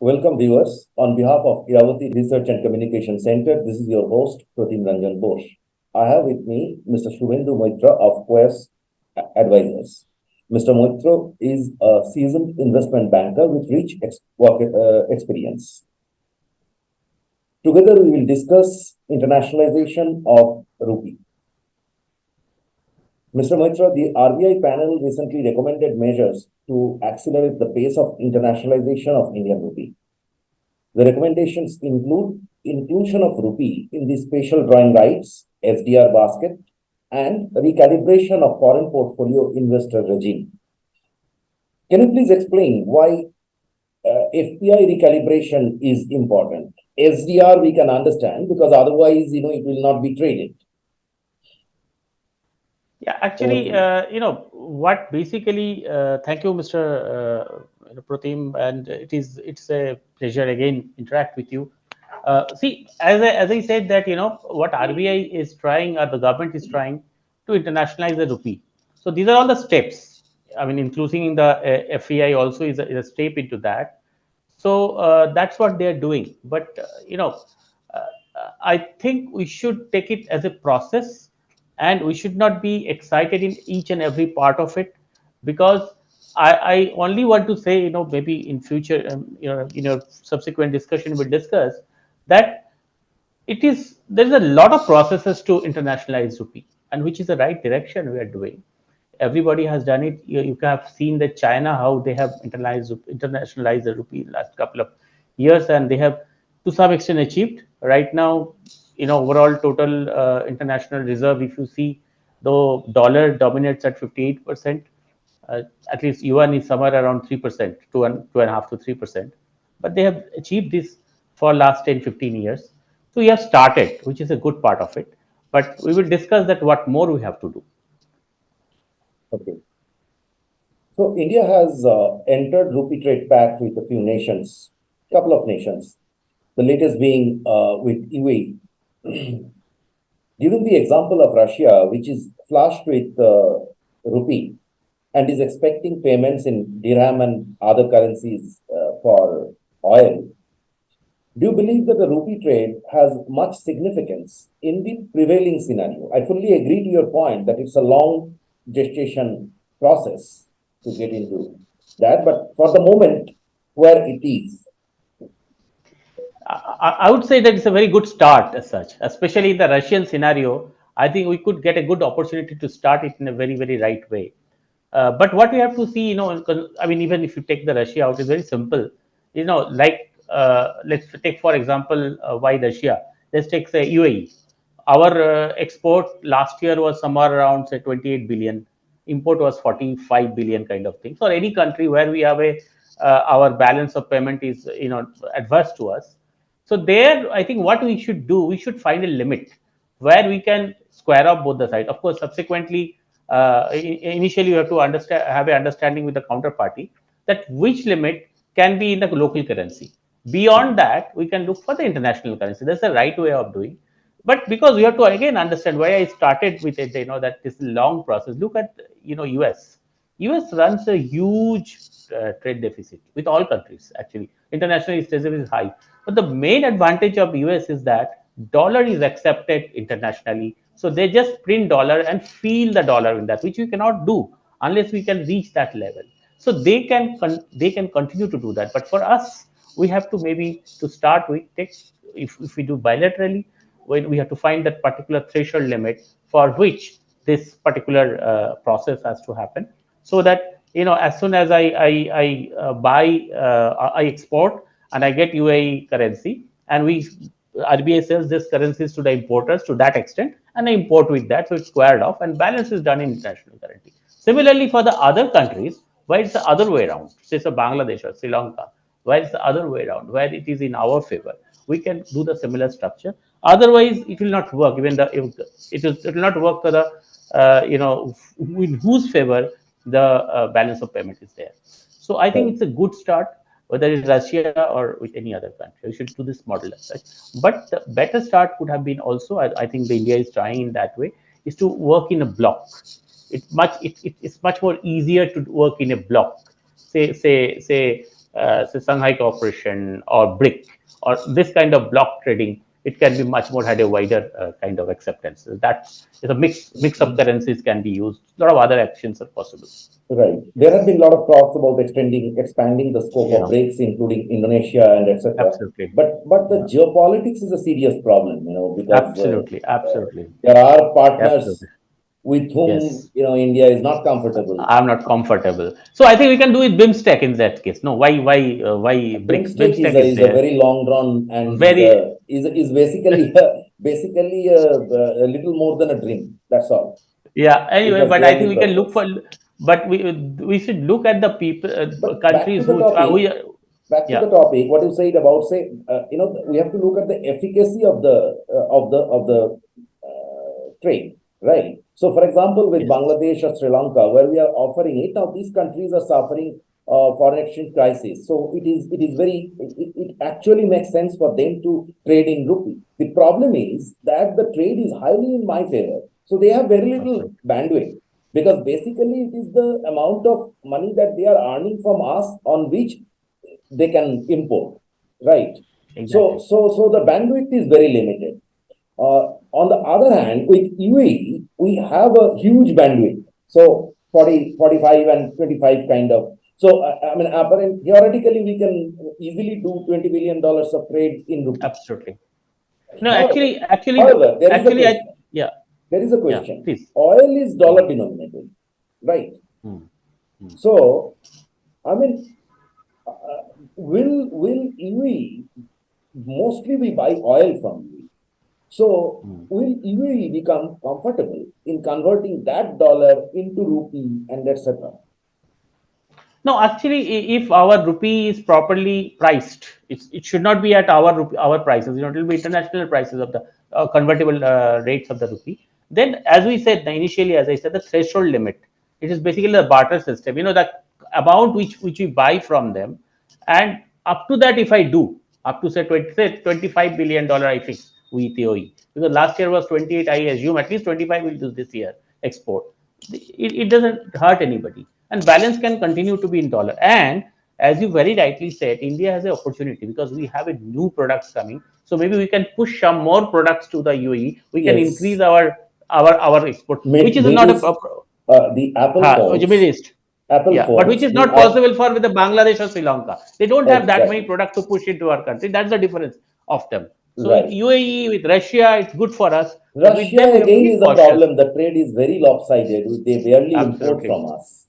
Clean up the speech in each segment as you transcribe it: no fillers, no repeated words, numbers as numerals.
Welcome viewers. On behalf of Iravati Research and Communication Center, this is your host, Pratim Ranjan Bose. I have with me Mr. Subhendu Moitra of Coeus Advisors. Mr. Moitra is a seasoned investment banker with rich experience. Together, we will discuss internationalization of rupee. Mr. Moitra, the RBI panel recently recommended measures to accelerate the pace of internationalization of Indian rupee. The recommendations include inclusion of rupee in the special drawing rights, SDR basket, and recalibration of foreign portfolio investor regime. Can you please explain why FPI recalibration is important? SDR we can understand because otherwise, it will not be traded. Yeah, actually, what basically, thank you, Mr. Pratim, and it's a pleasure again interact with you. See, as I said that what RBI is trying or the government is trying to internationalize the rupee. So these are all the steps. I mean, including the FEI also is a step into that. So that's what they are doing. But uh, I think we should take it as a process, and we should not be excited in each and every part of it, because I only want to say, maybe in future, in a subsequent discussion we'll discuss that there is a lot of processes to internationalize rupee, and which is the right direction we are doing. Everybody has done it. You have seen that China, how they have internationalized the rupee in the last couple of years, and they have to some extent achieved. Right now, overall total international reserve, if you see, though dollar dominates at 58%, at least yuan is somewhere around 3%, 2.5 to 3%. But they have achieved this for last 10-15 years. So we have started, which is a good part of it. But we will discuss that what more we have to do. Okay. So India has entered rupee trade pact with a few nations, couple of nations. The latest being with UAE. Given the example of Russia, which is flushed with rupee and is expecting payments in dirham and other currencies for oil, do you believe that the rupee trade has much significance in the prevailing scenario? I fully agree to your point that it's a long gestation process to get into that, but for the moment, where it is. I would say that it's a very good start as such, especially in the Russian scenario. I think we could get a good opportunity to start it in a very, very right way. But what we have to see, I mean, even if you take the Russia out, it's very simple. Like let's take for example, why Russia? Let's take say UAE. Our export last year was somewhere around say 28 billion. Import was 45 billion kind of thing. So any country where we have a our balance of payment is adverse to us. So there, I think what we should do, we should find a limit where we can square up both the sides. Of course, subsequently, initially you have to have an understanding with the counterparty that which limit can be in the local currency. Beyond that, we can look for the international currency. That's the right way of doing. But because we have to again understand why I started with it, that this is a long process. Look at US. US runs a huge trade deficit with all countries. Actually, international trade is high, but the main advantage of US is that dollar is accepted internationally. So they just print dollar and feel the dollar in that, which we cannot do unless we can reach that level. So they can continue to do that. But for us, we have to maybe to start with take, if we do bilaterally, when we have to find that particular threshold limit for which this particular process has to happen, so that as soon as I buy, I export and I get UAE currency, and we RBI sells this currencies to the importers to that extent, and I import with that, so it's squared off and balance is done in international currency. Similarly, for the other countries where it's the other way around, say so Bangladesh or Sri Lanka, where it's the other way around, where it is in our favor, we can do the similar structure. Otherwise, it will not work. Even it will not work for the in whose favor the balance of payment is there. So I think it's a good start, whether it's Russia or with any other country. We should do this model as such. But the better start would have been also, I think the India is trying in that way, is to work in a block. It's much more easier to work in a block. Say say Shanghai Cooperation or BRIC or this kind of block trading, it can be much more had a wider kind of acceptance. That is a mix of currencies can be used. A lot of other actions are possible. Right. There have been a lot of talks about expanding the scope of Yeah, BRICS, including Indonesia and etc. absolutely. But the Yeah, geopolitics is a serious problem, because absolutely, absolutely, there are partners absolutely. with whom Yes. India is not comfortable. I'm not comfortable. So I think we can do it BIMSTEC in that case. No, why BRIC? BIMSTEC BIMSTEC is is a there. very long drawn and Very is basically a little more than a dream. That's all. yeah. It Anyway, has but I think barely we can look for, progressed. but we should look at the people But back to countries the who topic, back to yeah, the topic, what you said about, say, we have to look at the efficacy of the trade, right? So, for example, with yes, Bangladesh or Sri Lanka, where we are offering it now, these countries are suffering foreign exchange crisis. So it actually makes sense for them to trade in rupee. The problem is that the trade is highly in my favor, so they have very little absolutely, bandwidth, because basically it is the amount of money that they are earning from us on which they can import, right? So, exactly. the bandwidth is very limited. On the other hand, with UAE, we have a huge bandwidth. So 40, 45, and 25 kind of. So, I mean, theoretically, we can easily do $20 billion of trade in rupee. Absolutely. No, However, there is a actually, question. yeah, There is a yeah, question. please. Oil is Hmm, dollar denominated, right? hmm, hmm, So, I mean, will UAE, mostly we buy oil from UAE. So hmm. will UAE become comfortable in converting that dollar into rupee and etc.? No, actually, if our rupee is properly priced, it should not be at our prices. It will be international prices of the convertible rates of the rupee. Then, as we said initially, as I said, the threshold limit. It is basically the barter system. The amount which we buy from them, and up to that, if I do up to say $25 billion, I think with OE, because last year was 28. I assume at least 25 will do this year export. It doesn't hurt anybody, and balance can continue to be in dollar. And as you very rightly said, India has an opportunity because we have a new products coming, so maybe we can push some more products to the UAE. We can increase Yes, our export, which is not Middle East, the Apple Middle phones, East. Apple Yeah, but which phones, is not possible for with the Bangladesh or Sri Lanka. They don't have that many exactly, products to push into our country. That's the difference of them. So with right. UAE, with Russia, it's good for us, but with them Russia we have to again be is a cautious. problem. The trade is very lopsided. They barely import Absolutely, from us.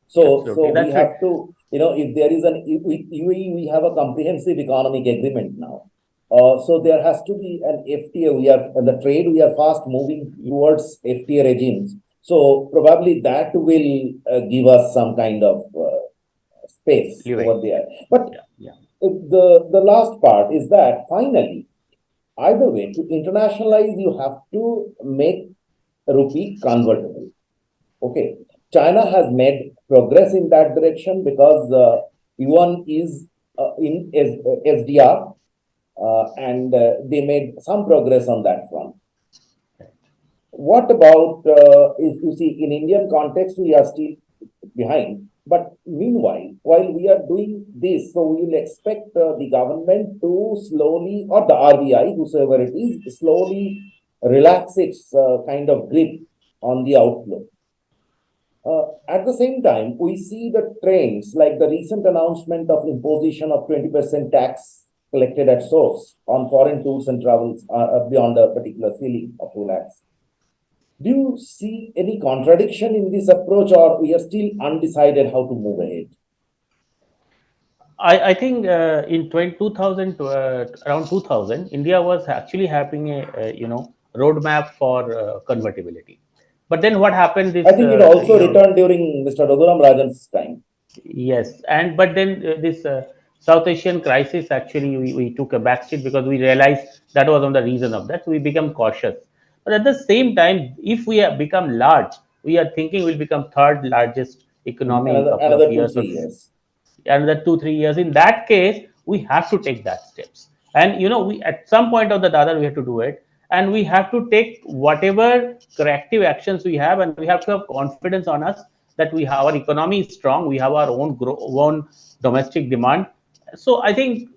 So absolutely. we That's have it. to, if there is with UAE, we have a comprehensive economic agreement now. So there has to be an FTA. The trade, we are fast moving towards FTA regimes. So probably that will give us some kind of space Leeway. over there. But Yeah, yeah. the last part is that finally, either way, to internationalize, you have to make rupee convertible. Okay. China has made progress in that direction because yuan is in SDR, and they made some progress on that front. What about if you see in Indian context, we are still behind. But meanwhile, while we are doing this, so we will expect the government to slowly, or the RBI, whosoever it is, slowly relax its kind of grip on the outlook. At the same time, we see the trends like the recent announcement of imposition of 20% tax collected at source on foreign tours and travels beyond a particular ceiling of 2 lakhs. Do you see any contradiction in this approach, or we are still undecided how to move ahead? I think in 2000, around 2000, India was actually having a roadmap for convertibility. But then what happened I is think it also returned during Mr. Raghuram Rajan's time. yes, and but then this South Asian crisis actually we took a backseat because we realized that was on the reason of that. So we become cautious. But at the same time, if we have become large, we are thinking we'll become third largest economy in couple of Another two, years or 3 years. another 2 3 years. In that case, we have to take that steps, and we at some point or the other we have to do it, and we have to take whatever corrective actions we have, and we have to have confidence on us that we have our economy is strong, we have our own domestic demand. So I think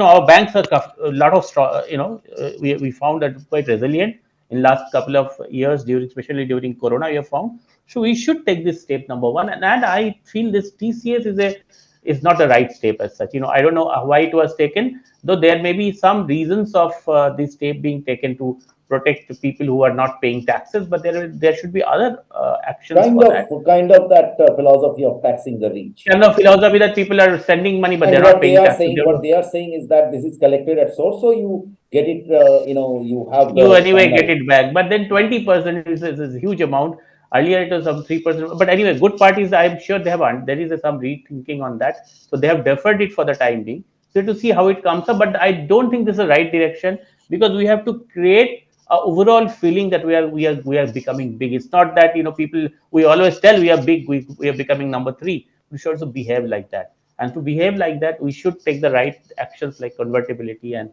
our banks are a lot of strong. We found that quite resilient in last couple of years, during especially during Corona. We have found, so we should take this step number one, and I feel this TCS is not the right step as such. I don't know why it was taken, though there may be some reasons of this step being taken to protect the people who are not paying taxes, but there should be other actions Kind for of, that. kind of that philosophy of taxing the rich. Kind of philosophy that people are sending money, but And they're not paying taxes. what they are saying is that this is collected at source, so you get it. You have You the anyway get final. it back. But then 20% is a huge amount. Earlier it was some 3%. But anyway, good parties, I'm sure they have there is some rethinking on that. So they have deferred it for the time being. So to see how it comes up. But I don't think this is the right direction, because we have to create a overall feeling that we are becoming big. It's not that people, we always tell we are big, we are becoming number three. We should also behave like that. And to behave like that, we should take the right actions like convertibility, and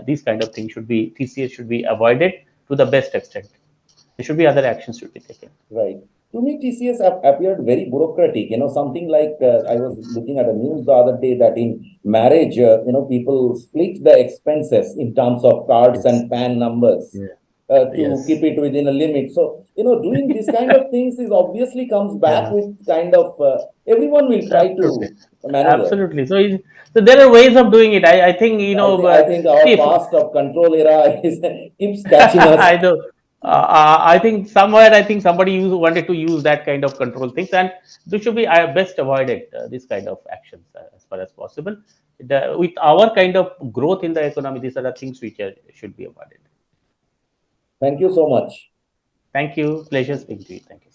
these kind of things should be, TCS should be avoided to the best extent. There should be other actions should be taken. Right. To me, TCS appeared very bureaucratic. Something like I was looking at a news the other day that in marriage, people split the expenses in terms of cards Yes. and PAN numbers Yeah. to Yes. keep it within a limit. So, doing this kind of things is obviously comes back Yeah. with kind of everyone will try Absolutely. to maneuver. Absolutely. So there are ways of doing it. I think I think our see if past of control era is keeps catching us. I know. I think somewhere, I think somebody wanted to use that kind of control things, and this should be best avoided. This kind of actions as far as possible. With our kind of growth in the economy, these are the things which should be avoided. Thank you so much. Thank you. Pleasure speaking to you. Thank you.